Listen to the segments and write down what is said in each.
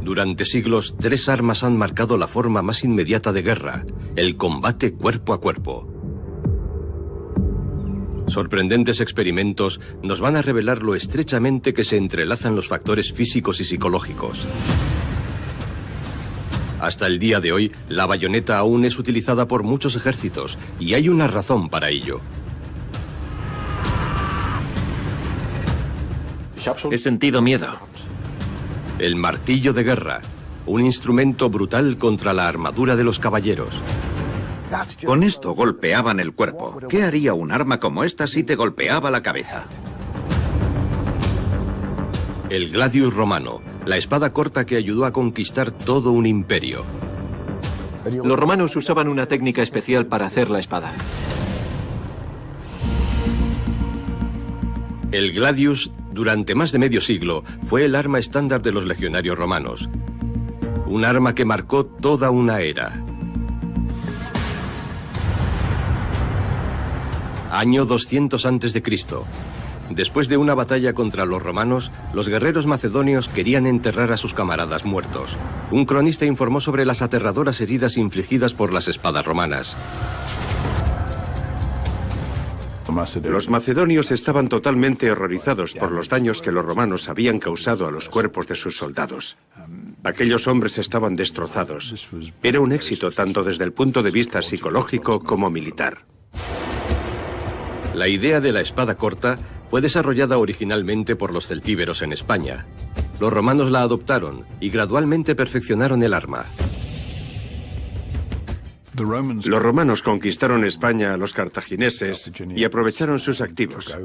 Durante siglos, tres armas han marcado la forma más inmediata de guerra: el combate cuerpo a cuerpo. Sorprendentes experimentos nos van a revelar lo estrechamente que se entrelazan los factores físicos y psicológicos. Hasta el día de hoy, la bayoneta aún es utilizada por muchos ejércitos, y hay una razón para ello. He sentido miedo. El martillo de guerra, un instrumento brutal contra la armadura de los caballeros. Con esto golpeaban el cuerpo. ¿Qué haría un arma como esta si te golpeaba la cabeza? El gladius romano, la espada corta que ayudó a conquistar todo un imperio. Los romanos usaban una técnica especial para hacer la espada. El gladius, durante más de medio siglo, fue el arma estándar de los legionarios romanos. Un arma que marcó toda una era. Año 200 a.C. Después de una batalla contra los romanos, los guerreros macedonios querían enterrar a sus camaradas muertos. Un cronista informó sobre las aterradoras heridas infligidas por las espadas romanas. Los macedonios estaban totalmente horrorizados por los daños que los romanos habían causado a los cuerpos de sus soldados. Aquellos hombres estaban destrozados. Era un éxito tanto desde el punto de vista psicológico como militar. La idea de la espada corta fue desarrollada originalmente por los celtíberos en España. Los romanos la adoptaron y gradualmente perfeccionaron el arma. Los romanos conquistaron España a los cartagineses y aprovecharon sus activos.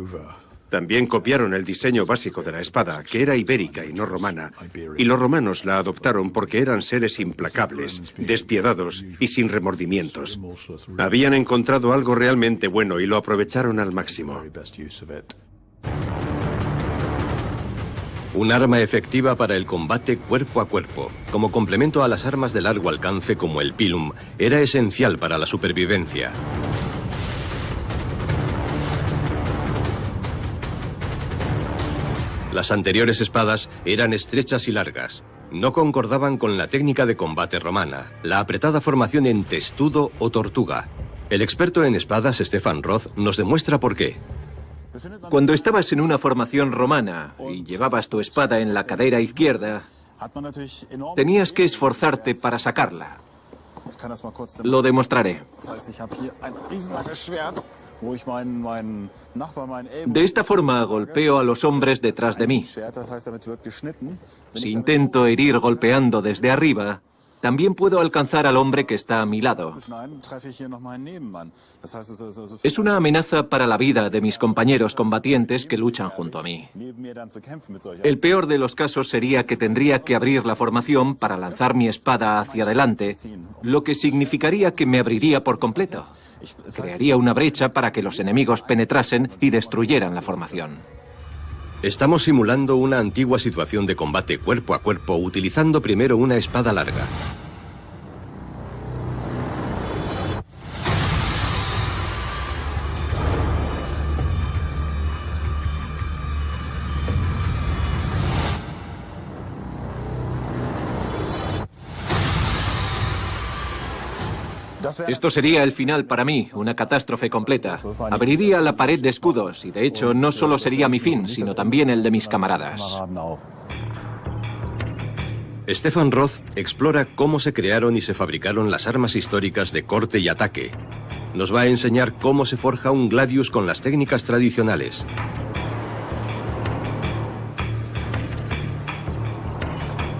También copiaron el diseño básico de la espada, que era ibérica y no romana, y los romanos la adoptaron porque eran seres implacables, despiadados y sin remordimientos. Habían encontrado algo realmente bueno y lo aprovecharon al máximo. Un arma efectiva para el combate cuerpo a cuerpo, como complemento a las armas de largo alcance como el pilum, era esencial para la supervivencia. Las anteriores espadas eran estrechas y largas. No concordaban con la técnica de combate romana, la apretada formación en testudo o tortuga. El experto en espadas, Stefan Roth, nos demuestra por qué. Cuando estabas en una formación romana y llevabas tu espada en la cadera izquierda, tenías que esforzarte para sacarla. Lo demostraré. De esta forma golpeo a los hombres detrás de mí. Si intento herir golpeando desde arriba, también puedo alcanzar al hombre que está a mi lado. Es una amenaza para la vida de mis compañeros combatientes que luchan junto a mí. El peor de los casos sería que tendría que abrir la formación para lanzar mi espada hacia adelante, lo que significaría que me abriría por completo. Crearía una brecha para que los enemigos penetrasen y destruyeran la formación. Estamos simulando una antigua situación de combate cuerpo a cuerpo utilizando primero una espada larga. Esto sería el final para mí, una catástrofe completa. Abriría la pared de escudos y de hecho no solo sería mi fin, sino también el de mis camaradas. Stefan Roth explora cómo se crearon y se fabricaron las armas históricas de corte y ataque. Nos va a enseñar cómo se forja un gladius con las técnicas tradicionales.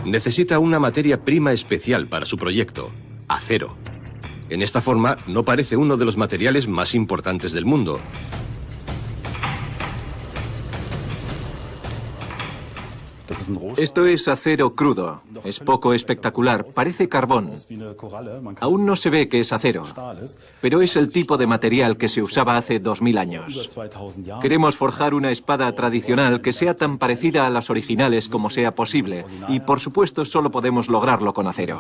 Necesita una materia prima especial para su proyecto: acero. En esta forma, no parece uno de los materiales más importantes del mundo. Esto es acero crudo. Es poco espectacular. Parece carbón. Aún no se ve que es acero, pero es el tipo de material que se usaba hace 2000 años. Queremos forjar una espada tradicional que sea tan parecida a las originales como sea posible, y por supuesto solo podemos lograrlo con acero.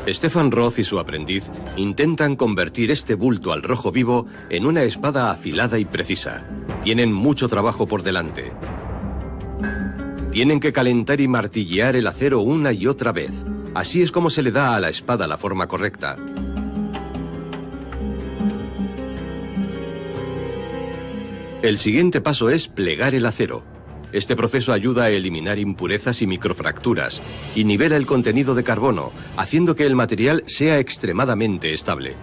Stefan Roth y su aprendiz intentan convertir este bulto al rojo vivo en una espada afilada y precisa. Tienen mucho trabajo por delante. Tienen que calentar y martillear el acero una y otra vez. Así es como se le da a la espada la forma correcta. El siguiente paso es plegar el acero. Este proceso ayuda a eliminar impurezas y microfracturas y nivela el contenido de carbono, haciendo que el material sea extremadamente estable.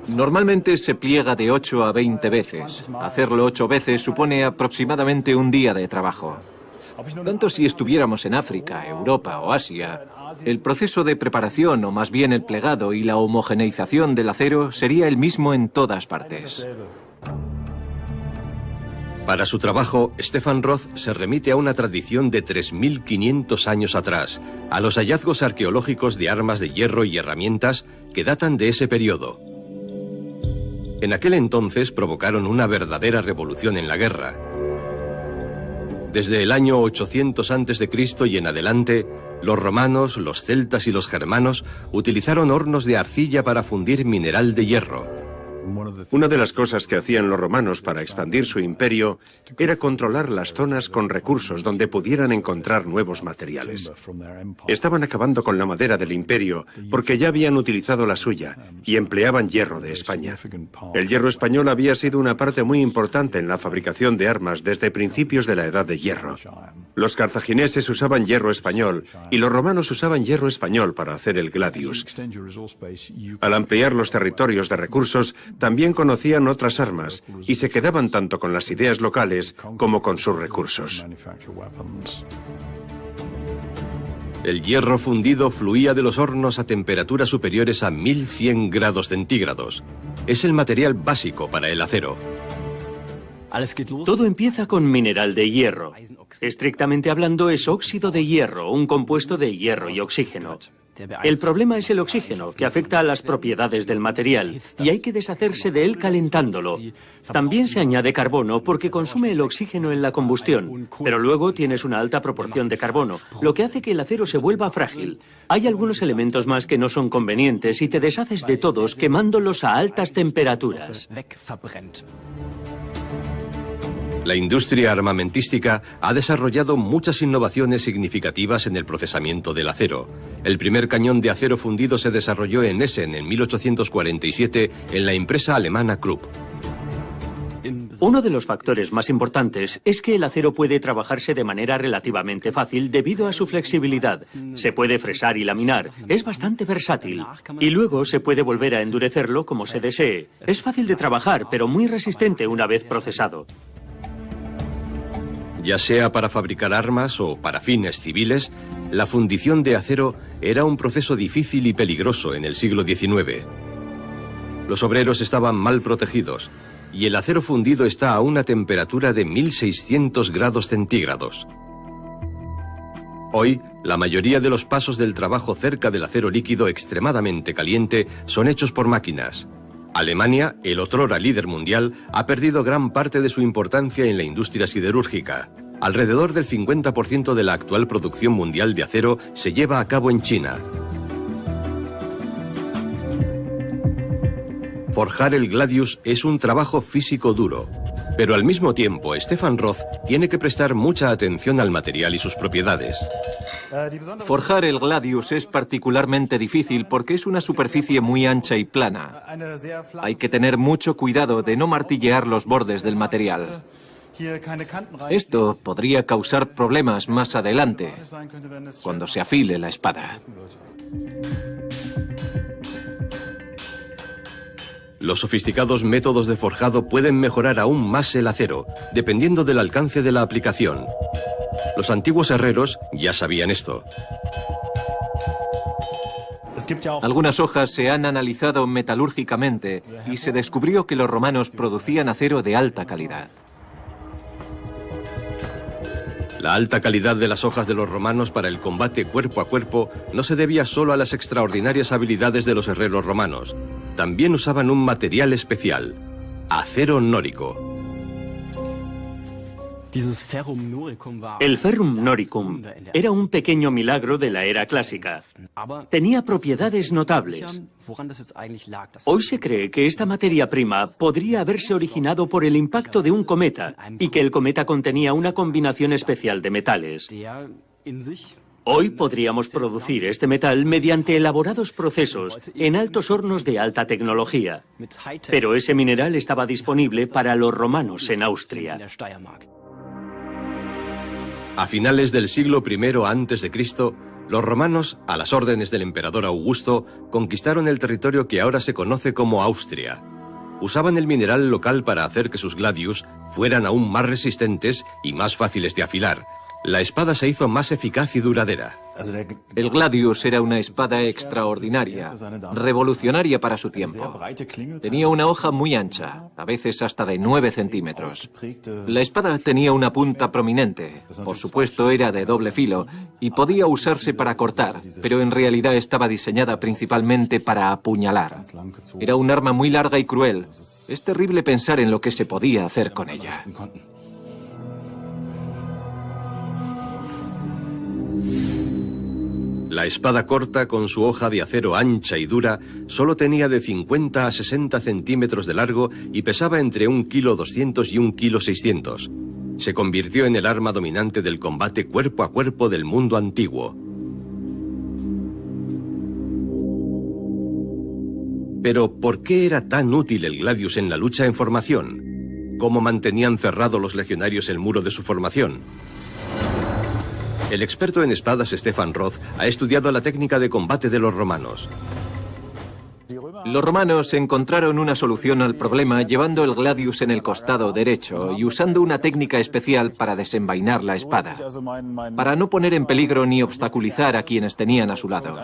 Normalmente se pliega de 8 a 20 veces. Hacerlo 8 veces supone aproximadamente un día de trabajo. Tanto si estuviéramos en África, Europa o Asia, el proceso de preparación, o más bien el plegado y la homogeneización del acero sería el mismo en todas partes. Para su trabajo, Stefan Roth se remite a una tradición de 3.500 años atrás, a los hallazgos arqueológicos de armas de hierro y herramientas que datan de ese periodo. En aquel entonces provocaron una verdadera revolución en la guerra. Desde el año 800 a.C. y en adelante, los romanos, los celtas y los germanos utilizaron hornos de arcilla para fundir mineral de hierro. Una de las cosas que hacían los romanos para expandir su imperio era controlar las zonas con recursos donde pudieran encontrar nuevos materiales. Estaban acabando con la madera del imperio porque ya habían utilizado la suya y empleaban hierro de España. El hierro español había sido una parte muy importante en la fabricación de armas desde principios de la Edad de Hierro. Los cartagineses usaban hierro español y los romanos usaban hierro español para hacer el gladius. Al ampliar los territorios de recursos, también conocían otras armas y se quedaban tanto con las ideas locales como con sus recursos. El hierro fundido fluía de los hornos a temperaturas superiores a 1100 grados centígrados. Es el material básico para el acero. Todo empieza con mineral de hierro. Estrictamente hablando, es óxido de hierro, un compuesto de hierro y oxígeno. El problema es el oxígeno, que afecta a las propiedades del material, y hay que deshacerse de él calentándolo. También se añade carbono porque consume el oxígeno en la combustión, pero luego tienes una alta proporción de carbono, lo que hace que el acero se vuelva frágil. Hay algunos elementos más que no son convenientes y te deshaces de todos quemándolos a altas temperaturas. La industria armamentística ha desarrollado muchas innovaciones significativas en el procesamiento del acero. El primer cañón de acero fundido se desarrolló en Essen en 1847 en la empresa alemana Krupp. Uno de los factores más importantes es que el acero puede trabajarse de manera relativamente fácil debido a su flexibilidad. Se puede fresar y laminar, es bastante versátil. Y luego se puede volver a endurecerlo como se desee. Es fácil de trabajar, pero muy resistente una vez procesado. Ya sea para fabricar armas o para fines civiles, la fundición de acero era un proceso difícil y peligroso en el siglo XIX. Los obreros estaban mal protegidos y el acero fundido está a una temperatura de 1600 grados centígrados. Hoy, la mayoría de los pasos del trabajo cerca del acero líquido extremadamente caliente son hechos por máquinas. Alemania, el otrora líder mundial, ha perdido gran parte de su importancia en la industria siderúrgica. Alrededor del 50% de la actual producción mundial de acero se lleva a cabo en China. Forjar el gladius es un trabajo físico duro, pero al mismo tiempo Stefan Roth tiene que prestar mucha atención al material y sus propiedades. Forjar el gladius es particularmente difícil porque es una superficie muy ancha y plana. Hay que tener mucho cuidado de no martillear los bordes del material. Esto podría causar problemas más adelante, cuando se afile la espada. Los sofisticados métodos de forjado pueden mejorar aún más el acero, dependiendo del alcance de la aplicación. Los antiguos herreros ya sabían esto. Algunas hojas se han analizado metalúrgicamente y se descubrió que los romanos producían acero de alta calidad. La alta calidad de las hojas de los romanos para el combate cuerpo a cuerpo no se debía solo a las extraordinarias habilidades de los herreros romanos. También usaban un material especial, acero nórico. El Ferrum Noricum era un pequeño milagro de la era clásica. Tenía propiedades notables. Hoy se cree que esta materia prima podría haberse originado por el impacto de un cometa y que el cometa contenía una combinación especial de metales. Hoy podríamos producir este metal mediante elaborados procesos en altos hornos de alta tecnología. Pero ese mineral estaba disponible para los romanos en Austria. A finales del siglo I a.C., los romanos, a las órdenes del emperador Augusto, conquistaron el territorio que ahora se conoce como Austria. Usaban el mineral local para hacer que sus gladius fueran aún más resistentes y más fáciles de afilar. La espada se hizo más eficaz y duradera. El gladius era una espada extraordinaria, revolucionaria para su tiempo. Tenía una hoja muy ancha, a veces hasta de 9 centímetros. La espada tenía una punta prominente, por supuesto era de doble filo, y podía usarse para cortar, pero en realidad estaba diseñada principalmente para apuñalar. Era un arma muy larga y cruel. Es terrible pensar en lo que se podía hacer con ella. La espada corta, con su hoja de acero ancha y dura, solo tenía de 50 a 60 centímetros de largo y pesaba entre 1,2 kg y 1,6 kg. Se convirtió en el arma dominante del combate cuerpo a cuerpo del mundo antiguo. Pero, ¿por qué era tan útil el gladius en la lucha en formación? ¿Cómo mantenían cerrado los legionarios el muro de su formación? El experto en espadas Stefan Roth ha estudiado la técnica de combate de los romanos. Los romanos encontraron una solución al problema llevando el gladius en el costado derecho y usando una técnica especial para desenvainar la espada, para no poner en peligro ni obstaculizar a quienes tenían a su lado.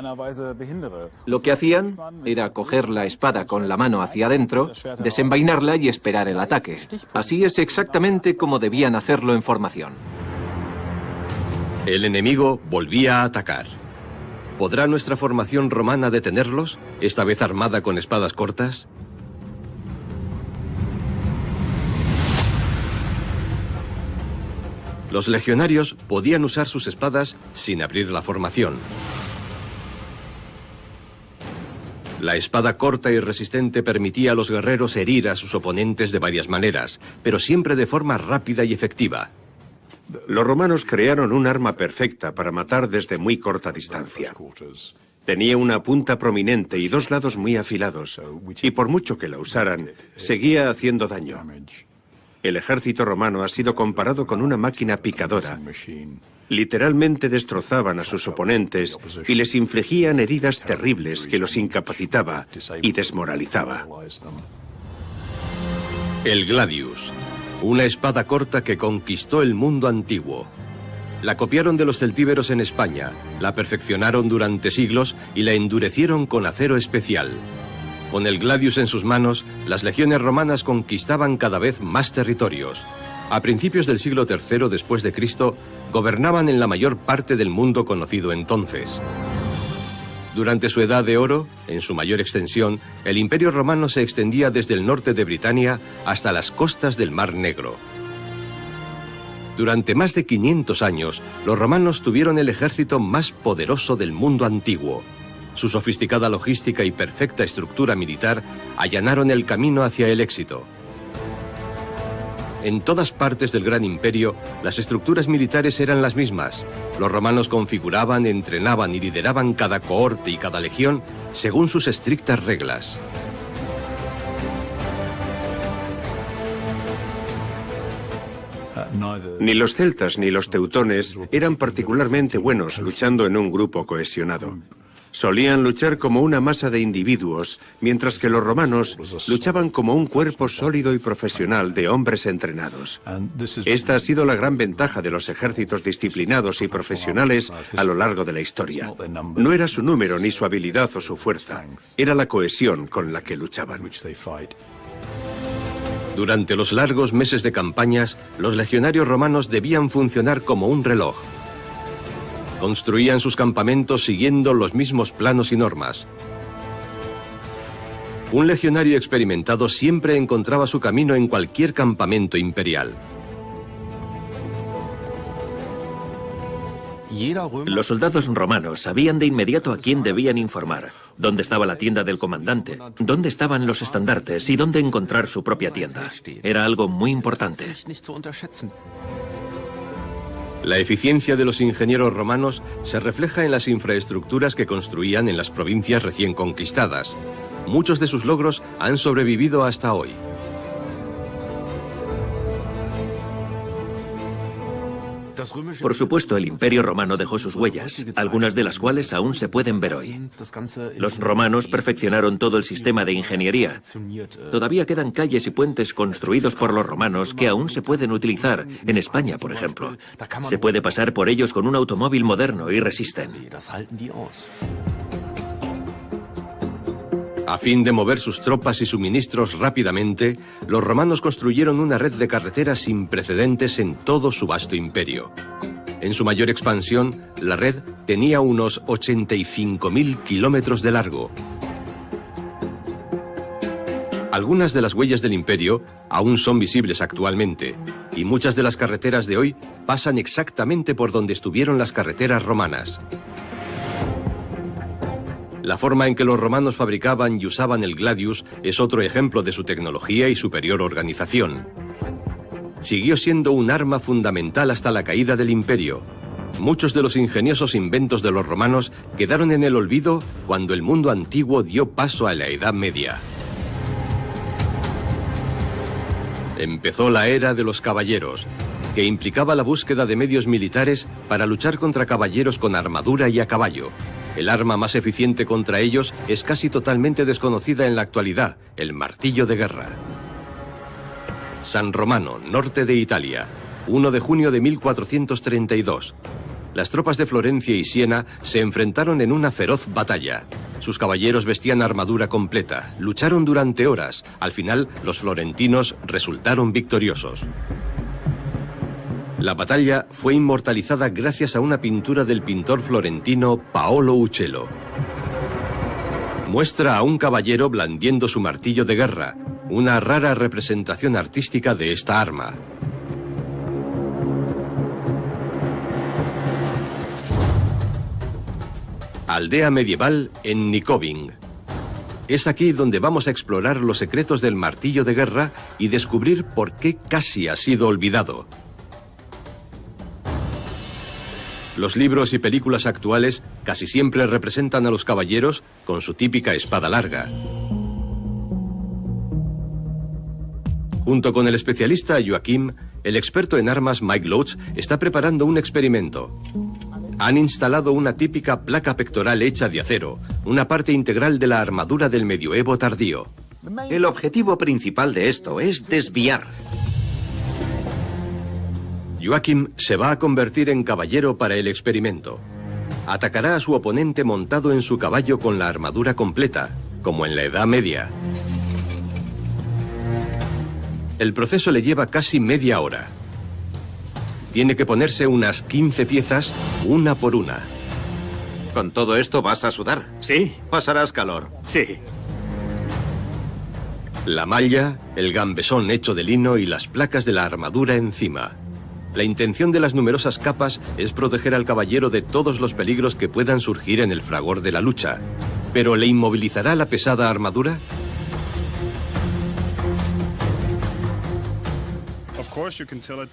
Lo que hacían era coger la espada con la mano hacia adentro, desenvainarla y esperar el ataque. Así es exactamente como debían hacerlo en formación. El enemigo volvía a atacar. ¿Podrá nuestra formación romana detenerlos, esta vez armada con espadas cortas? Los legionarios podían usar sus espadas sin abrir la formación. La espada corta y resistente permitía a los guerreros herir a sus oponentes de varias maneras, pero siempre de forma rápida y efectiva. Los romanos crearon un arma perfecta para matar desde muy corta distancia. Tenía una punta prominente y dos lados muy afilados, y por mucho que la usaran, seguía haciendo daño. El ejército romano ha sido comparado con una máquina picadora. Literalmente destrozaban a sus oponentes y les infligían heridas terribles que los incapacitaba y desmoralizaba. El gladius. Una espada corta que conquistó el mundo antiguo. La copiaron de los celtíberos en España, la perfeccionaron durante siglos y la endurecieron con acero especial. Con el gladius en sus manos, las legiones romanas conquistaban cada vez más territorios. A principios del siglo III después de Cristo, gobernaban en la mayor parte del mundo conocido entonces. Durante su Edad de Oro, en su mayor extensión, el Imperio Romano se extendía desde el norte de Britania hasta las costas del Mar Negro. Durante más de 500 años, los romanos tuvieron el ejército más poderoso del mundo antiguo. Su sofisticada logística y perfecta estructura militar allanaron el camino hacia el éxito. En todas partes del Gran Imperio, las estructuras militares eran las mismas. Los romanos configuraban, entrenaban y lideraban cada cohorte y cada legión según sus estrictas reglas. Ni los celtas ni los teutones eran particularmente buenos luchando en un grupo cohesionado. Solían luchar como una masa de individuos, mientras que los romanos luchaban como un cuerpo sólido y profesional de hombres entrenados. Esta ha sido la gran ventaja de los ejércitos disciplinados y profesionales a lo largo de la historia. No era su número ni su habilidad o su fuerza, era la cohesión con la que luchaban. Durante los largos meses de campañas, los legionarios romanos debían funcionar como un reloj. Construían sus campamentos siguiendo los mismos planos y normas. Un legionario experimentado siempre encontraba su camino en cualquier campamento imperial. Los soldados romanos sabían de inmediato a quién debían informar, dónde estaba la tienda del comandante, dónde estaban los estandartes y dónde encontrar su propia tienda. Era algo muy importante. La eficiencia de los ingenieros romanos se refleja en las infraestructuras que construían en las provincias recién conquistadas. Muchos de sus logros han sobrevivido hasta hoy. Por supuesto, el Imperio Romano dejó sus huellas, algunas de las cuales aún se pueden ver hoy. Los romanos perfeccionaron todo el sistema de ingeniería. Todavía quedan calles y puentes construidos por los romanos que aún se pueden utilizar, en España, por ejemplo. Se puede pasar por ellos con un automóvil moderno y resisten. A fin de mover sus tropas y suministros rápidamente, los romanos construyeron una red de carreteras sin precedentes en todo su vasto imperio. En su mayor expansión, la red tenía unos 85.000 kilómetros de largo. Algunas de las huellas del imperio aún son visibles actualmente, y muchas de las carreteras de hoy pasan exactamente por donde estuvieron las carreteras romanas. La forma en que los romanos fabricaban y usaban el gladius es otro ejemplo de su tecnología y superior organización. Siguió siendo un arma fundamental hasta la caída del imperio. Muchos de los ingeniosos inventos de los romanos quedaron en el olvido cuando el mundo antiguo dio paso a la Edad Media. Empezó la era de los caballeros, que implicaba la búsqueda de medios militares para luchar contra caballeros con armadura y a caballo. El arma más eficiente contra ellos es casi totalmente desconocida en la actualidad, el martillo de guerra. San Romano, norte de Italia, 1 de junio de 1432. Las tropas de Florencia y Siena se enfrentaron en una feroz batalla. Sus caballeros vestían armadura completa, lucharon durante horas. Al final, los florentinos resultaron victoriosos. La batalla fue inmortalizada gracias a una pintura del pintor florentino Paolo Uccello. Muestra a un caballero blandiendo su martillo de guerra, una rara representación artística de esta arma. Aldea medieval en Nyköping. Es aquí donde vamos a explorar los secretos del martillo de guerra y descubrir por qué casi ha sido olvidado. Los libros y películas actuales casi siempre representan a los caballeros con su típica espada larga. Junto con el especialista Joachim, el experto en armas Mike Lotz está preparando un experimento. Han instalado una típica placa pectoral hecha de acero, una parte integral de la armadura del medioevo tardío. El objetivo principal de esto es desviar. Joachim se va a convertir en caballero para el experimento. Atacará a su oponente montado en su caballo con la armadura completa, como en la Edad Media. El proceso le lleva casi media hora. Tiene que ponerse unas 15 piezas, una por una. ¿Con todo esto vas a sudar? Sí. Pasarás calor. Sí. La malla, el gambesón hecho de lino y las placas de la armadura encima. La intención de las numerosas capas es proteger al caballero de todos los peligros que puedan surgir en el fragor de la lucha. ¿Pero le inmovilizará la pesada armadura?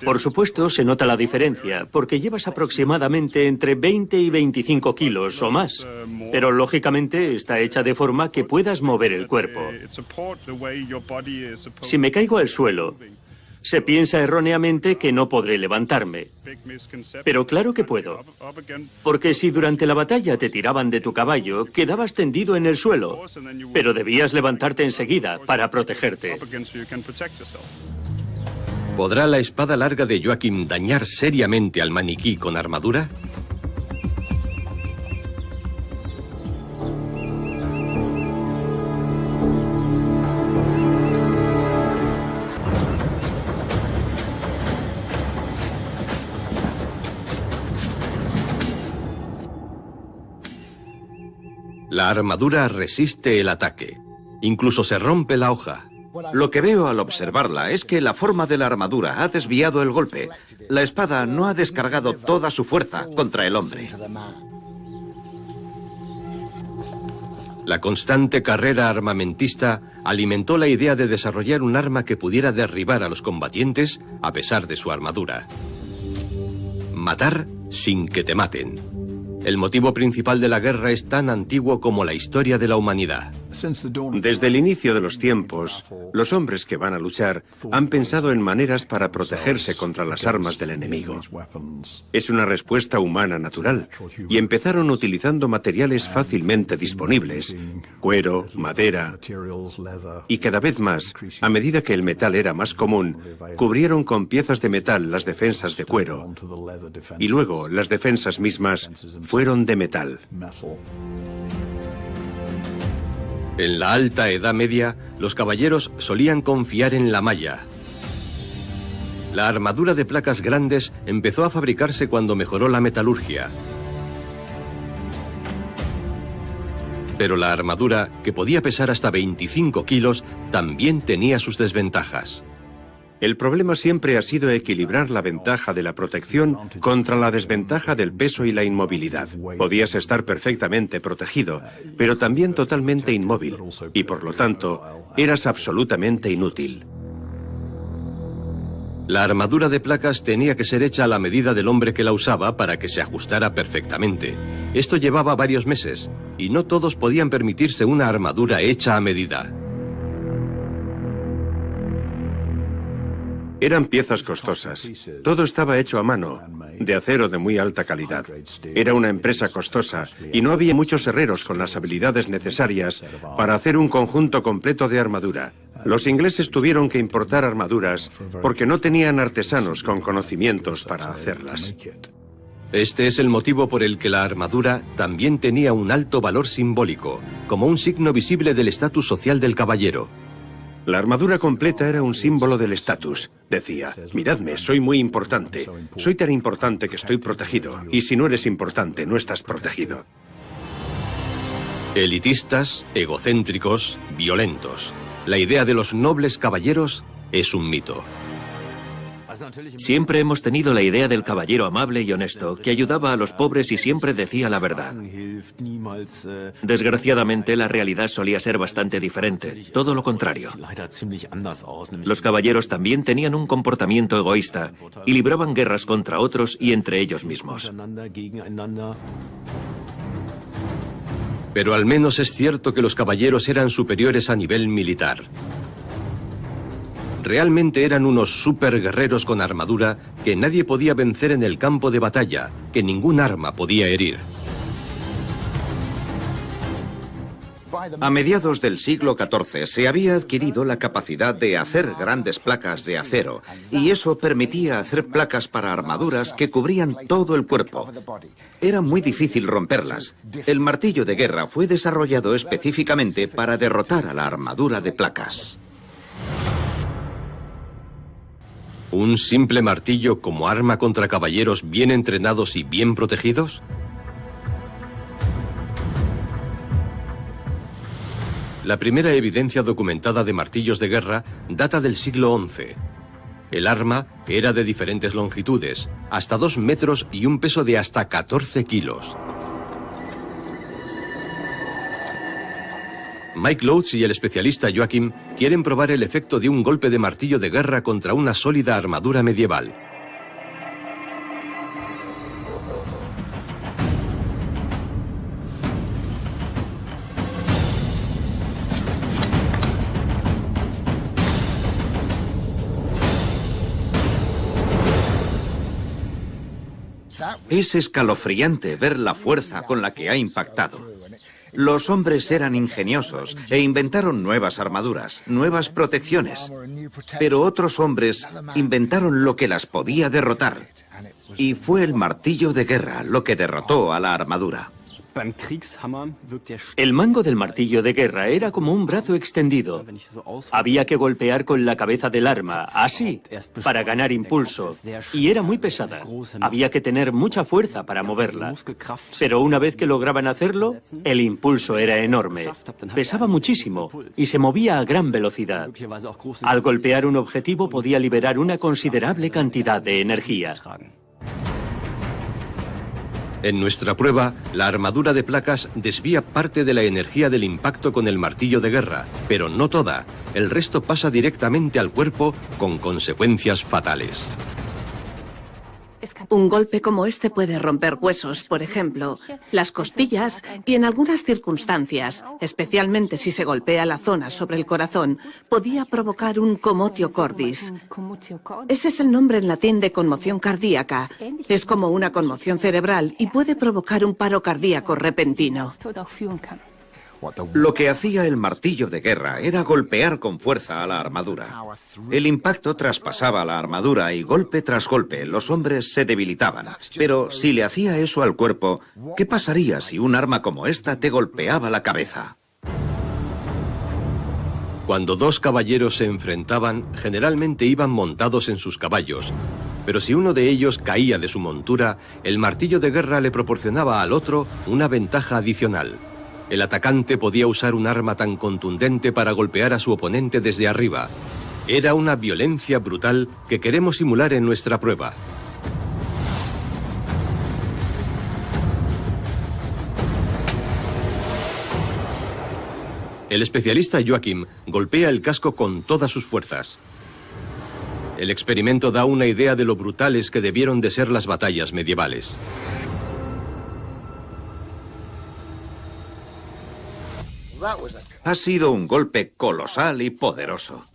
Por supuesto, se nota la diferencia, porque llevas aproximadamente entre 20 y 25 kilos o más. Pero lógicamente está hecha de forma que puedas mover el cuerpo. Si me caigo al suelo, se piensa erróneamente que no podré levantarme. Pero claro que puedo. Porque si durante la batalla te tiraban de tu caballo, quedabas tendido en el suelo. Pero debías levantarte enseguida para protegerte. ¿Podrá la espada larga de Joachim dañar seriamente al maniquí con armadura? La armadura resiste el ataque. Incluso se rompe la hoja. Lo que veo al observarla es que la forma de la armadura ha desviado el golpe. La espada no ha descargado toda su fuerza contra el hombre. La constante carrera armamentista alimentó la idea de desarrollar un arma que pudiera derribar a los combatientes a pesar de su armadura. Matar sin que te maten. El motivo principal de la guerra es tan antiguo como la historia de la humanidad. Desde el inicio de los tiempos, los hombres que van a luchar han pensado en maneras para protegerse contra las armas del enemigo. Es una respuesta humana natural, y empezaron utilizando materiales fácilmente disponibles, cuero, madera, y cada vez más, a medida que el metal era más común, cubrieron con piezas de metal las defensas de cuero, y luego las defensas mismas fueron de metal. En la Alta Edad Media, los caballeros solían confiar en la malla. La armadura de placas grandes empezó a fabricarse cuando mejoró la metalurgia. Pero la armadura, que podía pesar hasta 25 kilos, también tenía sus desventajas. El problema siempre ha sido equilibrar la ventaja de la protección contra la desventaja del peso y la inmovilidad. Podías estar perfectamente protegido, pero también totalmente inmóvil, y por lo tanto, eras absolutamente inútil. La armadura de placas tenía que ser hecha a la medida del hombre que la usaba para que se ajustara perfectamente. Esto llevaba varios meses, y no todos podían permitirse una armadura hecha a medida. Eran piezas costosas. Todo estaba hecho a mano, de acero de muy alta calidad. Era una empresa costosa y no había muchos herreros con las habilidades necesarias para hacer un conjunto completo de armadura. Los ingleses tuvieron que importar armaduras porque no tenían artesanos con conocimientos para hacerlas. Este es el motivo por el que la armadura también tenía un alto valor simbólico, como un signo visible del estatus social del caballero. La armadura completa era un símbolo del estatus. Decía, miradme, soy muy importante. Soy tan importante que estoy protegido. Y si no eres importante, no estás protegido. Elitistas, egocéntricos, violentos. La idea de los nobles caballeros es un mito. Siempre hemos tenido la idea del caballero amable y honesto, que ayudaba a los pobres y siempre decía la verdad. Desgraciadamente, la realidad solía ser bastante diferente, todo lo contrario. Los caballeros también tenían un comportamiento egoísta y libraban guerras contra otros y entre ellos mismos. Pero al menos es cierto que los caballeros eran superiores a nivel militar. Realmente eran unos superguerreros con armadura que nadie podía vencer en el campo de batalla, que ningún arma podía herir. A mediados del siglo XIV se había adquirido la capacidad de hacer grandes placas de acero, y eso permitía hacer placas para armaduras que cubrían todo el cuerpo. Era muy difícil romperlas. El martillo de guerra fue desarrollado específicamente para derrotar a la armadura de placas. ¿Un simple martillo como arma contra caballeros bien entrenados y bien protegidos? La primera evidencia documentada de martillos de guerra data del siglo XI. El arma era de diferentes longitudes, hasta 2 metros y un peso de hasta 14 kilos. Mike Loach y el especialista Joachim quieren probar el efecto de un golpe de martillo de guerra contra una sólida armadura medieval. Es escalofriante ver la fuerza con la que ha impactado. Los hombres eran ingeniosos e inventaron nuevas armaduras, nuevas protecciones. Pero otros hombres inventaron lo que las podía derrotar. Y fue el martillo de guerra lo que derrotó a la armadura. El mango del martillo de guerra era como un brazo extendido. Había que golpear con la cabeza del arma, así, para ganar impulso. Y era muy pesada. Había que tener mucha fuerza para moverla. Pero una vez que lograban hacerlo, el impulso era enorme. Pesaba muchísimo y se movía a gran velocidad. Al golpear un objetivo podía liberar una considerable cantidad de energía. En nuestra prueba, la armadura de placas desvía parte de la energía del impacto con el martillo de guerra, pero no toda. El resto pasa directamente al cuerpo con consecuencias fatales. Un golpe como este puede romper huesos, por ejemplo, las costillas y en algunas circunstancias, especialmente si se golpea la zona sobre el corazón, podía provocar un commotio cordis. Ese es el nombre en latín de conmoción cardíaca. Es como una conmoción cerebral y puede provocar un paro cardíaco repentino. Lo que hacía el martillo de guerra era golpear con fuerza a la armadura. El impacto traspasaba la armadura y golpe tras golpe los hombres se debilitaban. Pero si le hacía eso al cuerpo, ¿qué pasaría si un arma como esta te golpeaba la cabeza? Cuando dos caballeros se enfrentaban, generalmente iban montados en sus caballos. Pero si uno de ellos caía de su montura, el martillo de guerra le proporcionaba al otro una ventaja adicional. El atacante podía usar un arma tan contundente para golpear a su oponente desde arriba. Era una violencia brutal que queremos simular en nuestra prueba. El especialista Joachim golpea el casco con todas sus fuerzas. El experimento da una idea de lo brutales que debieron de ser las batallas medievales. Ha sido un golpe colosal y poderoso.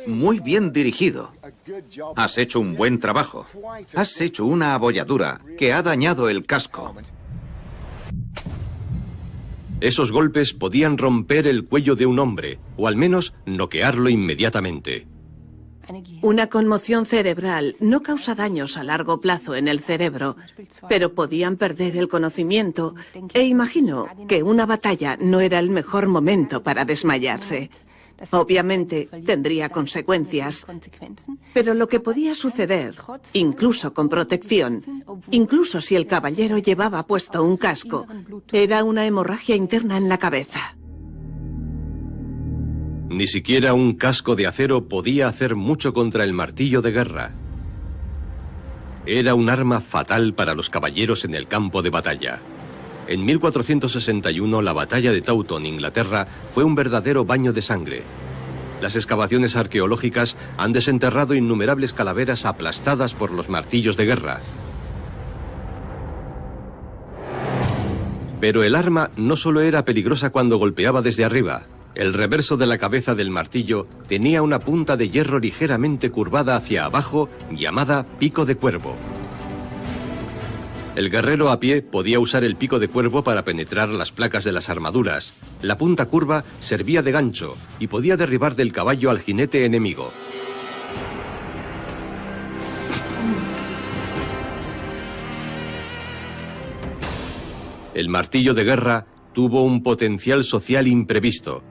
Muy bien dirigido. Has hecho un buen trabajo. Has hecho una abolladura que ha dañado el casco. Esos golpes podían romper el cuello de un hombre, o al menos noquearlo inmediatamente. Una conmoción cerebral no causa daños a largo plazo en el cerebro, pero podían perder el conocimiento e imagino que una batalla no era el mejor momento para desmayarse. Obviamente tendría consecuencias, pero lo que podía suceder, incluso con protección, incluso si el caballero llevaba puesto un casco, era una hemorragia interna en la cabeza. Ni siquiera un casco de acero podía hacer mucho contra el martillo de guerra. Era un arma fatal para los caballeros en el campo de batalla. En 1461, la batalla de Taunton, Inglaterra, fue un verdadero baño de sangre. Las excavaciones arqueológicas han desenterrado innumerables calaveras aplastadas por los martillos de guerra. Pero el arma no solo era peligrosa cuando golpeaba desde arriba. El reverso de la cabeza del martillo tenía una punta de hierro ligeramente curvada hacia abajo, llamada pico de cuervo. El guerrero a pie podía usar el pico de cuervo para penetrar las placas de las armaduras. La punta curva servía de gancho y podía derribar del caballo al jinete enemigo. El martillo de guerra tuvo un potencial social imprevisto.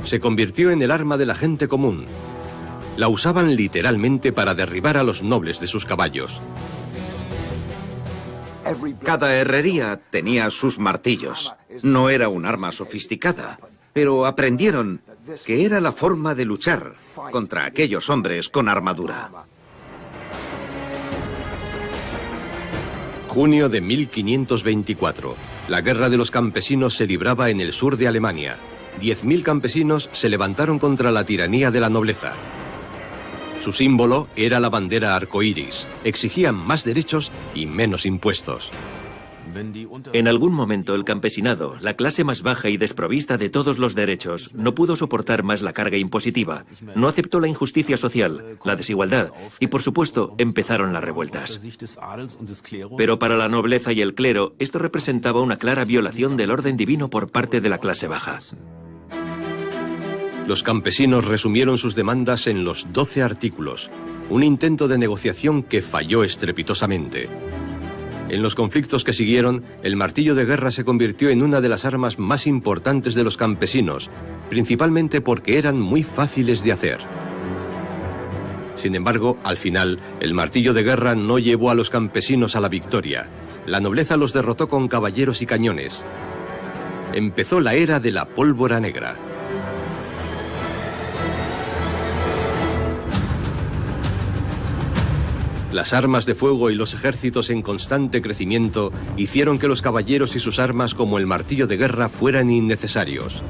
Se convirtió en el arma de la gente común. La usaban literalmente para derribar a los nobles de sus caballos. Cada herrería tenía sus martillos. No era un arma sofisticada, pero aprendieron que era la forma de luchar contra aquellos hombres con armadura. Junio de 1524. La guerra de los campesinos se libraba en el sur de Alemania. 10.000 campesinos se levantaron contra la tiranía de la nobleza. Su símbolo era la bandera arcoíris. Exigían más derechos y menos impuestos. En algún momento el campesinado, la clase más baja y desprovista de todos los derechos, no pudo soportar más la carga impositiva, no aceptó la injusticia social, la desigualdad y, por supuesto, empezaron las revueltas. Pero para la nobleza y el clero, esto representaba una clara violación del orden divino por parte de la clase baja. Los campesinos resumieron sus demandas en los 12 artículos, un intento de negociación que falló estrepitosamente. En los conflictos que siguieron, el martillo de guerra se convirtió en una de las armas más importantes de los campesinos, principalmente porque eran muy fáciles de hacer. Sin embargo, al final, el martillo de guerra no llevó a los campesinos a la victoria. La nobleza los derrotó con caballeros y cañones. Empezó la era de la pólvora negra. Las armas de fuego y los ejércitos en constante crecimiento hicieron que los caballeros y sus armas como el martillo de guerra fueran innecesarios.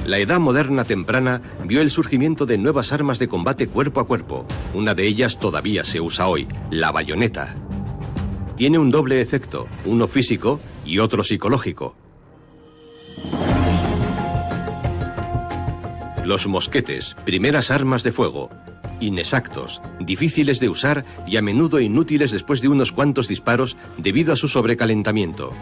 La edad moderna temprana vio el surgimiento de nuevas armas de combate cuerpo a cuerpo. Una de ellas todavía se usa hoy, la bayoneta. Tiene un doble efecto, uno físico y otro psicológico. Los mosquetes, primeras armas de fuego, inexactos, difíciles de usar y a menudo inútiles después de unos cuantos disparos debido a su sobrecalentamiento.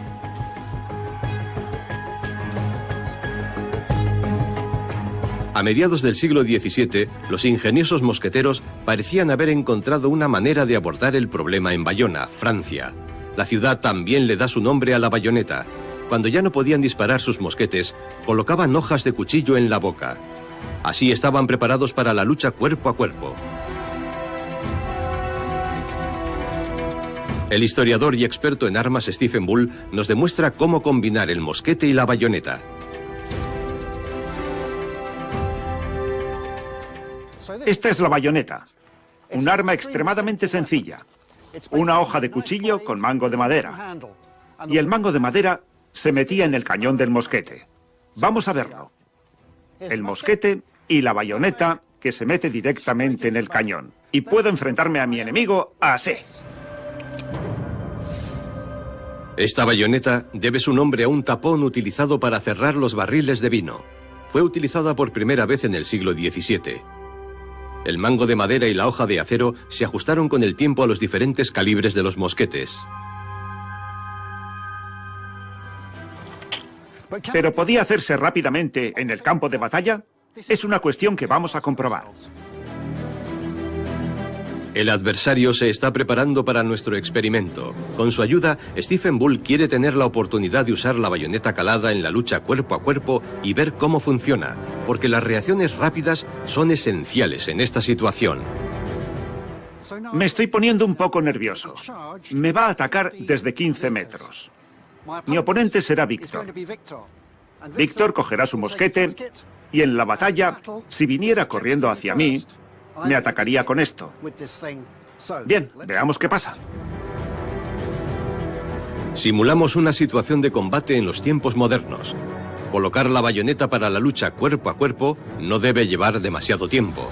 A mediados del siglo XVII, los ingeniosos mosqueteros parecían haber encontrado una manera de abordar el problema en Bayona, Francia. La ciudad también le da su nombre a la bayoneta. Cuando ya no podían disparar sus mosquetes, colocaban hojas de cuchillo en la boca. Así estaban preparados para la lucha cuerpo a cuerpo. El historiador y experto en armas Stephen Bull nos demuestra cómo combinar el mosquete y la bayoneta. Esta es la bayoneta, un arma extremadamente sencilla. Una hoja de cuchillo con mango de madera. Y el mango de madera se metía en el cañón del mosquete. Vamos a verlo. El mosquete y la bayoneta que se mete directamente en el cañón. Y puedo enfrentarme a mi enemigo así. Esta bayoneta debe su nombre a un tapón utilizado para cerrar los barriles de vino. Fue utilizada por primera vez en el siglo XVII. El mango de madera y la hoja de acero se ajustaron con el tiempo a los diferentes calibres de los mosquetes. ¿Pero podía hacerse rápidamente en el campo de batalla? Es una cuestión que vamos a comprobar. El adversario se está preparando para nuestro experimento. Con su ayuda, Stephen Bull quiere tener la oportunidad de usar la bayoneta calada en la lucha cuerpo a cuerpo y ver cómo funciona, porque las reacciones rápidas son esenciales en esta situación. Me estoy poniendo un poco nervioso. Me va a atacar desde 15 metros. Mi oponente será Víctor. Víctor cogerá su mosquete y en la batalla, si viniera corriendo hacia mí, me atacaría con esto. Bien, veamos qué pasa. Simulamos una situación de combate en los tiempos modernos. Colocar la bayoneta para la lucha cuerpo a cuerpo no debe llevar demasiado tiempo.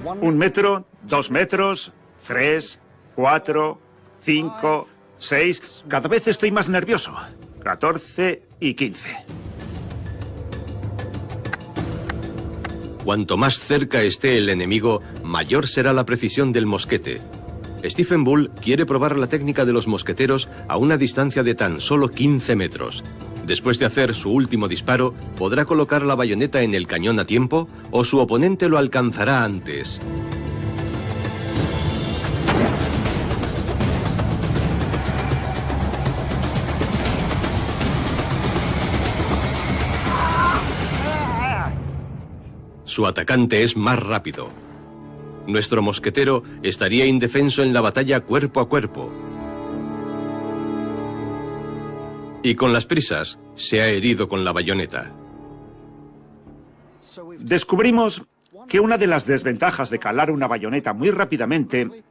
1 metro, 2 metros, 3, 4, 5, 6... Cada vez estoy más nervioso. 14 y 15. Cuanto más cerca esté el enemigo, mayor será la precisión del mosquete. Stephen Bull quiere probar la técnica de los mosqueteros a una distancia de tan solo 15 metros. Después de hacer su último disparo, ¿podrá colocar la bayoneta en el cañón a tiempo o su oponente lo alcanzará antes? Su atacante es más rápido. Nuestro mosquetero estaría indefenso en la batalla cuerpo a cuerpo. Y con las prisas, se ha herido con la bayoneta. Descubrimos que una de las desventajas de calar una bayoneta muy rápidamente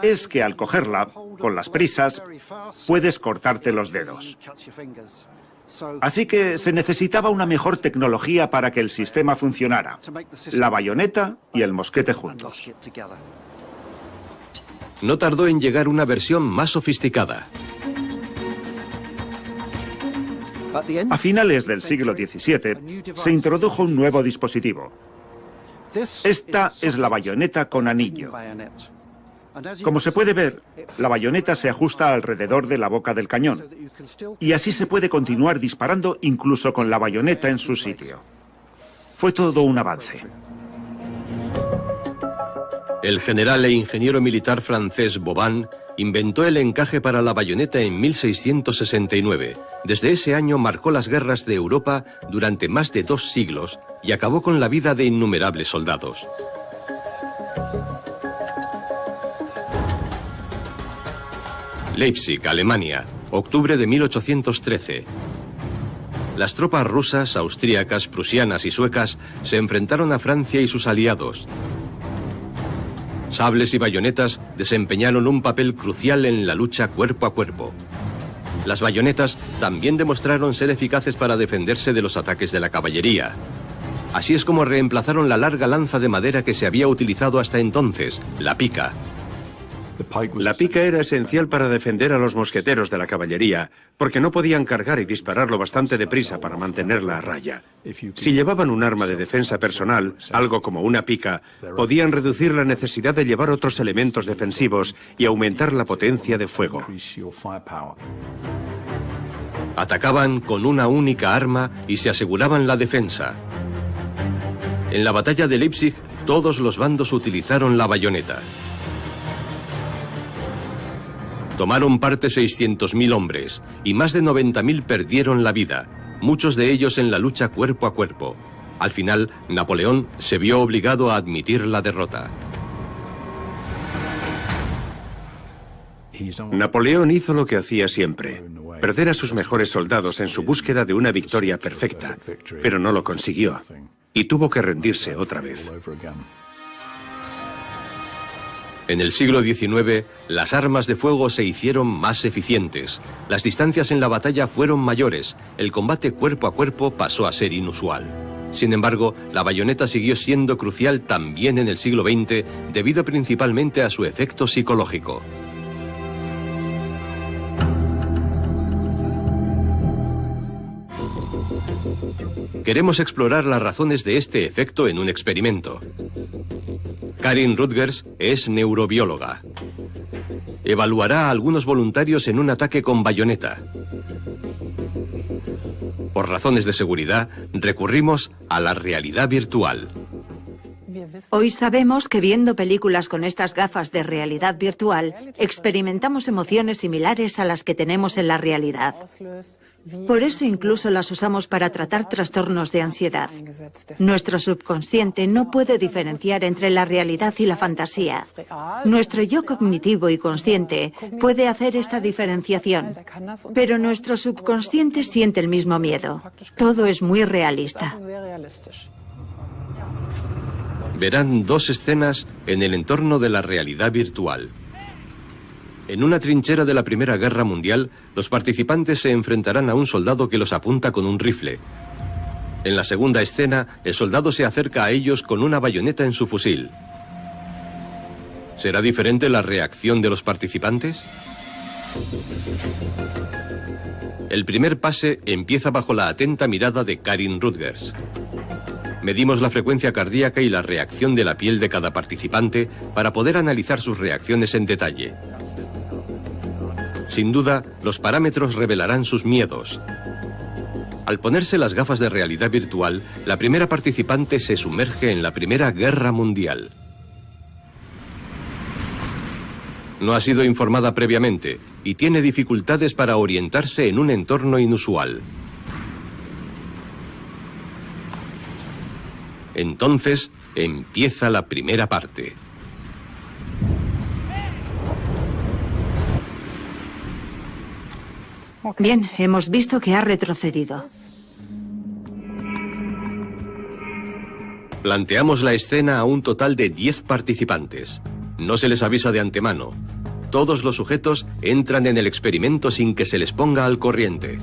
es que al cogerla, con las prisas, puedes cortarte los dedos. Así que se necesitaba una mejor tecnología para que el sistema funcionara. La bayoneta y el mosquete juntos. No tardó en llegar una versión más sofisticada. A finales del siglo XVII se introdujo un nuevo dispositivo. Esta es la bayoneta con anillo. Como se puede ver, la bayoneta se ajusta alrededor de la boca del cañón, y así se puede continuar disparando incluso con la bayoneta en su sitio. Fue todo un avance. El general e ingeniero militar francés Vauban inventó el encaje para la bayoneta en 1669. Desde ese año marcó las guerras de Europa durante más de 2 siglos y acabó con la vida de innumerables soldados. Leipzig, Alemania, octubre de 1813. Las tropas rusas, austríacas, prusianas y suecas se enfrentaron a Francia y sus aliados. Sables y bayonetas desempeñaron un papel crucial en la lucha cuerpo a cuerpo. Las bayonetas también demostraron ser eficaces para defenderse de los ataques de la caballería. Así es como reemplazaron la larga lanza de madera que se había utilizado hasta entonces, la pica. La pica era esencial para defender a los mosqueteros de la caballería, porque no podían cargar y dispararlo bastante deprisa para mantenerla a raya. Si llevaban un arma de defensa personal, algo como una pica, podían reducir la necesidad de llevar otros elementos defensivos y aumentar la potencia de fuego. Atacaban con una única arma y se aseguraban la defensa. En la batalla de Leipzig, todos los bandos utilizaron la bayoneta. Tomaron parte 600.000 hombres y más de 90.000 perdieron la vida, muchos de ellos en la lucha cuerpo a cuerpo. Al final, Napoleón se vio obligado a admitir la derrota. Napoleón hizo lo que hacía siempre, perder a sus mejores soldados en su búsqueda de una victoria perfecta, pero no lo consiguió y tuvo que rendirse otra vez. En el siglo XIX, las armas de fuego se hicieron más eficientes. Las distancias en la batalla fueron mayores. El combate cuerpo a cuerpo pasó a ser inusual. Sin embargo, la bayoneta siguió siendo crucial también en el siglo XX, debido principalmente a su efecto psicológico. Queremos explorar las razones de este efecto en un experimento. Karin Rutgers es neurobióloga. Evaluará a algunos voluntarios en un ataque con bayoneta. Por razones de seguridad, recurrimos a la realidad virtual. Hoy sabemos que viendo películas con estas gafas de realidad virtual, experimentamos emociones similares a las que tenemos en la realidad. Por eso incluso las usamos para tratar trastornos de ansiedad. Nuestro subconsciente no puede diferenciar entre la realidad y la fantasía. Nuestro yo cognitivo y consciente puede hacer esta diferenciación, pero nuestro subconsciente siente el mismo miedo. Todo es muy realista. Verán 2 escenas en el entorno de la realidad virtual. En una trinchera de la Primera Guerra Mundial, los participantes se enfrentarán a un soldado que los apunta con un rifle. En la segunda escena, el soldado se acerca a ellos con una bayoneta en su fusil. ¿Será diferente la reacción de los participantes? El primer pase empieza bajo la atenta mirada de Karin Rutgers. Medimos la frecuencia cardíaca y la reacción de la piel de cada participante para poder analizar sus reacciones en detalle. Sin duda, los parámetros revelarán sus miedos. Al ponerse las gafas de realidad virtual, la primera participante se sumerge en la Primera Guerra Mundial. No ha sido informada previamente y tiene dificultades para orientarse en un entorno inusual. Entonces, empieza la primera parte. Bien, hemos visto que ha retrocedido. Planteamos la escena a un total de 10 participantes. No se les avisa de antemano. Todos los sujetos entran en el experimento sin que se les ponga al corriente.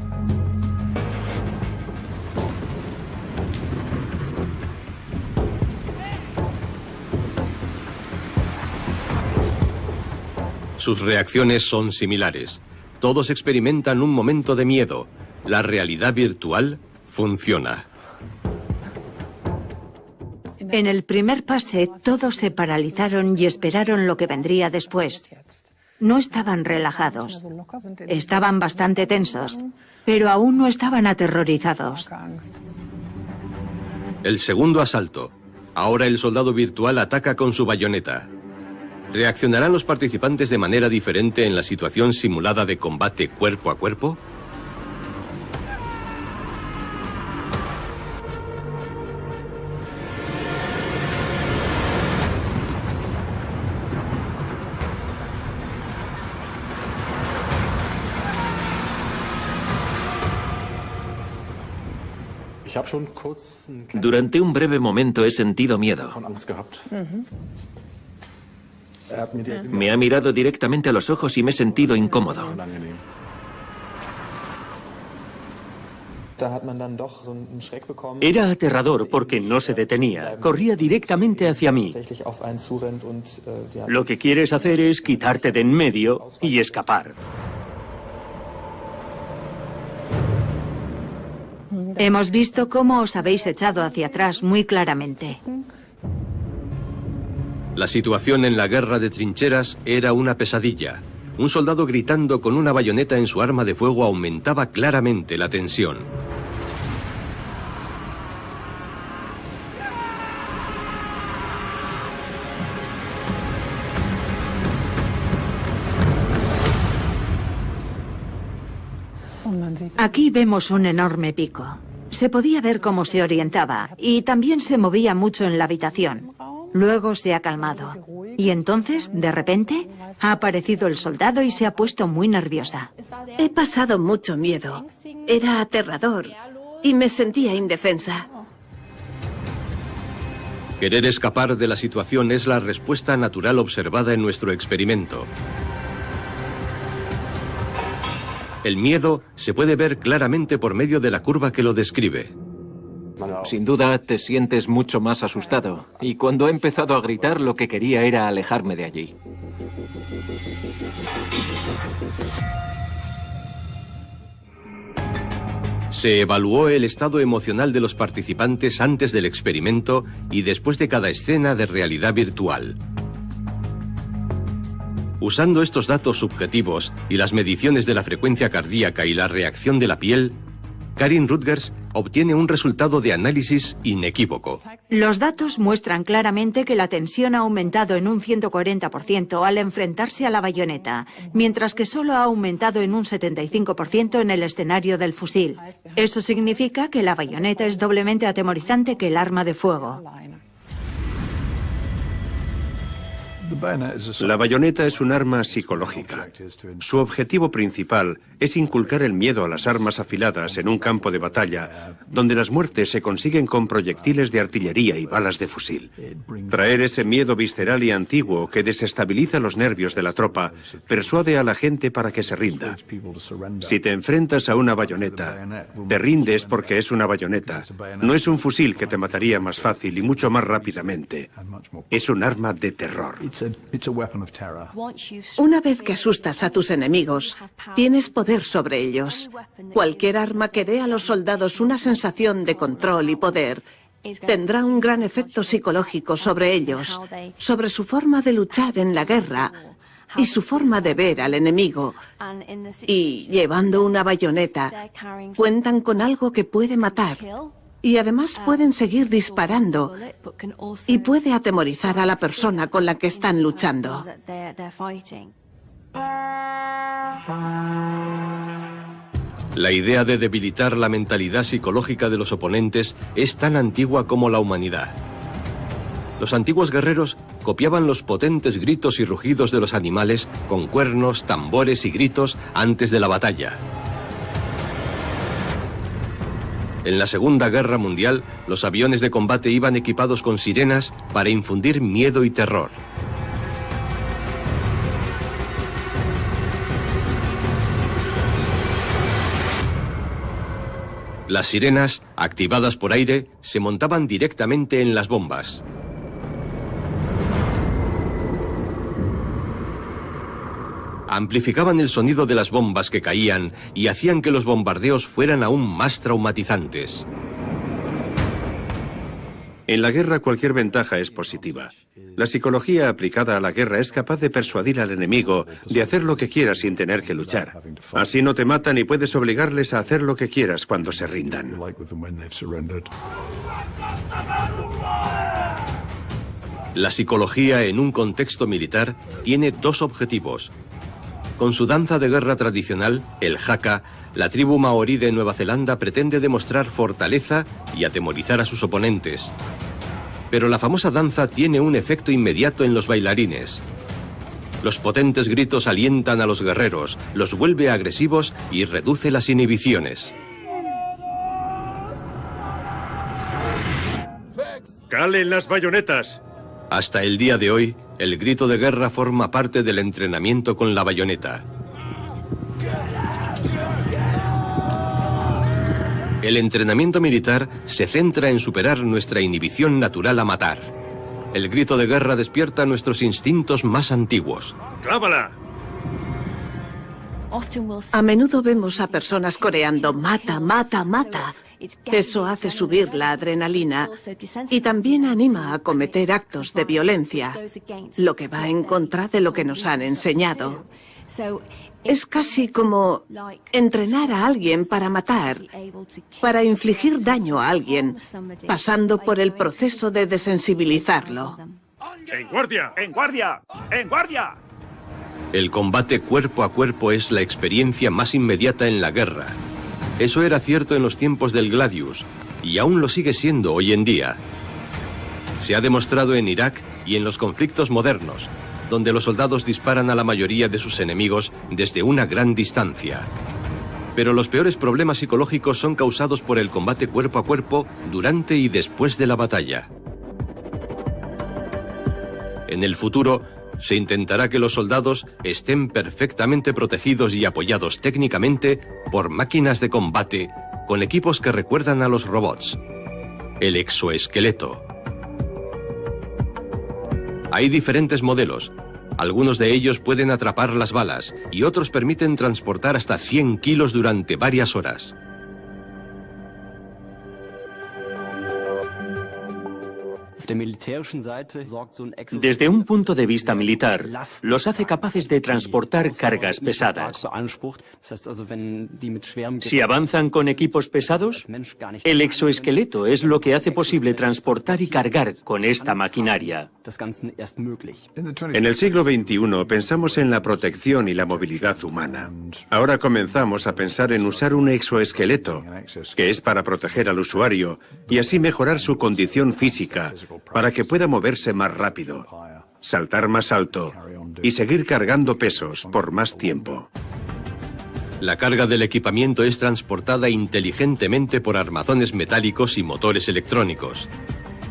Sus reacciones son similares. Todos experimentan un momento de miedo. La realidad virtual funciona. En el primer pase, todos se paralizaron y esperaron lo que vendría después. No estaban relajados. Estaban bastante tensos, pero aún no estaban aterrorizados. El segundo asalto. Ahora el soldado virtual ataca con su bayoneta. ¿Reaccionarán los participantes de manera diferente en la situación simulada de combate cuerpo a cuerpo? Durante un breve momento he sentido miedo. Me ha mirado directamente a los ojos y me he sentido incómodo. Era aterrador porque no se detenía. Corría directamente hacia mí. Lo que quieres hacer es quitarte de en medio y escapar. Hemos visto cómo os habéis echado hacia atrás muy claramente. La situación en la guerra de trincheras era una pesadilla. Un soldado gritando con una bayoneta en su arma de fuego aumentaba claramente la tensión. Aquí vemos un enorme pico. Se podía ver cómo se orientaba y también se movía mucho en la habitación. Luego se ha calmado. Y entonces, de repente, ha aparecido el soldado y se ha puesto muy nerviosa. He pasado mucho miedo. Era aterrador y me sentía indefensa. Querer escapar de la situación es la respuesta natural observada en nuestro experimento. El miedo se puede ver claramente por medio de la curva que lo describe. Sin duda te sientes mucho más asustado. Y cuando he empezado a gritar, lo que quería era alejarme de allí. Se evaluó el estado emocional de los participantes antes del experimento y después de cada escena de realidad virtual. Usando estos datos subjetivos y las mediciones de la frecuencia cardíaca y la reacción de la piel, Karin Rutgers obtiene un resultado de análisis inequívoco. Los datos muestran claramente que la tensión ha aumentado en un 140% al enfrentarse a la bayoneta, mientras que solo ha aumentado en un 75% en el escenario del fusil. Eso significa que la bayoneta es doblemente atemorizante que el arma de fuego. La bayoneta es un arma psicológica. Su objetivo principal es inculcar el miedo a las armas afiladas en un campo de batalla, donde las muertes se consiguen con proyectiles de artillería y balas de fusil. Traer ese miedo visceral y antiguo que desestabiliza los nervios de la tropa persuade a la gente para que se rinda. Si te enfrentas a una bayoneta, te rindes porque es una bayoneta. No es un fusil que te mataría más fácil y mucho más rápidamente. Es un arma de terror. Una vez que asustas a tus enemigos, tienes poder sobre ellos. Cualquier arma que dé a los soldados una sensación de control y poder tendrá un gran efecto psicológico sobre ellos, sobre su forma de luchar en la guerra y su forma de ver al enemigo. Y llevando una bayoneta, cuentan con algo que puede matar. Y además pueden seguir disparando y puede atemorizar a la persona con la que están luchando. La idea de debilitar la mentalidad psicológica de los oponentes es tan antigua como la humanidad. Los antiguos guerreros copiaban los potentes gritos y rugidos de los animales con cuernos, tambores y gritos antes de la batalla. En la Segunda Guerra Mundial, los aviones de combate iban equipados con sirenas para infundir miedo y terror. Las sirenas, activadas por aire, se montaban directamente en las bombas. Amplificaban el sonido de las bombas que caían y hacían que los bombardeos fueran aún más traumatizantes. En la guerra cualquier ventaja es positiva. La psicología aplicada a la guerra es capaz de persuadir al enemigo de hacer lo que quiera sin tener que luchar. Así no te matan y puedes obligarles a hacer lo que quieras cuando se rindan. La psicología en un contexto militar tiene dos objetivos. Con su danza de guerra tradicional, el haka, la tribu maorí de Nueva Zelanda pretende demostrar fortaleza y atemorizar a sus oponentes. Pero la famosa danza tiene un efecto inmediato en los bailarines. Los potentes gritos alientan a los guerreros, los vuelve agresivos y reduce las inhibiciones. ¡Calen las bayonetas! Hasta el día de hoy, el grito de guerra forma parte del entrenamiento con la bayoneta. El entrenamiento militar se centra en superar nuestra inhibición natural a matar. El grito de guerra despierta nuestros instintos más antiguos. ¡Clávala! A menudo vemos a personas coreando mata, mata, mata. Eso hace subir la adrenalina y también anima a cometer actos de violencia, lo que va en contra de lo que nos han enseñado. Es casi como entrenar a alguien para matar, para infligir daño a alguien, pasando por el proceso de desensibilizarlo. ¡En guardia! ¡En guardia! ¡En guardia! El combate cuerpo a cuerpo es la experiencia más inmediata en la guerra. Eso era cierto en los tiempos del Gladius, y aún lo sigue siendo hoy en día. Se ha demostrado en Irak y en los conflictos modernos, donde los soldados disparan a la mayoría de sus enemigos desde una gran distancia. Pero los peores problemas psicológicos son causados por el combate cuerpo a cuerpo durante y después de la batalla. En el futuro, se intentará que los soldados estén perfectamente protegidos y apoyados técnicamente por máquinas de combate con equipos que recuerdan a los robots. El exoesqueleto. Hay diferentes modelos. Algunos de ellos pueden atrapar las balas y otros permiten transportar hasta 100 kilos durante varias horas. Desde un punto de vista militar, los hace capaces de transportar cargas pesadas. Si avanzan con equipos pesados, el exoesqueleto es lo que hace posible transportar y cargar con esta maquinaria. En el siglo XXI pensamos en la protección y la movilidad humana. Ahora comenzamos a pensar en usar un exoesqueleto, que es para proteger al usuario y así mejorar su condición física, para que pueda moverse más rápido, saltar más alto y seguir cargando pesos por más tiempo. La carga del equipamiento es transportada inteligentemente por armazones metálicos y motores electrónicos.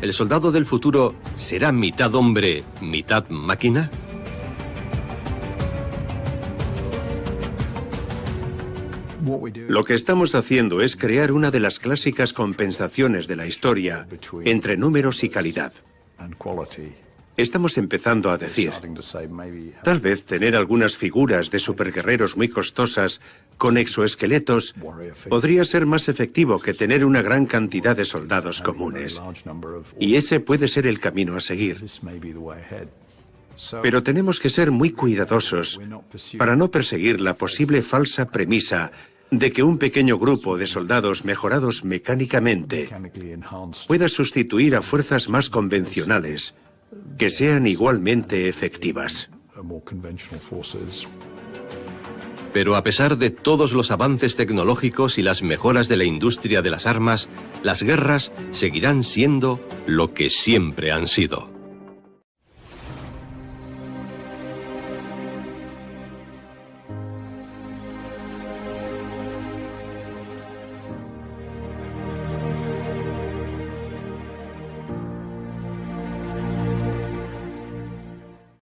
¿El soldado del futuro será mitad hombre, mitad máquina? Lo que estamos haciendo es crear una de las clásicas compensaciones de la historia entre números y calidad. Estamos empezando a decir, tal vez tener algunas figuras de superguerreros muy costosas con exoesqueletos podría ser más efectivo que tener una gran cantidad de soldados comunes. Y ese puede ser el camino a seguir. Pero tenemos que ser muy cuidadosos para no perseguir la posible falsa premisa de que un pequeño grupo de soldados mejorados mecánicamente pueda sustituir a fuerzas más convencionales que sean igualmente efectivas. Pero a pesar de todos los avances tecnológicos y las mejoras de la industria de las armas, las guerras seguirán siendo lo que siempre han sido.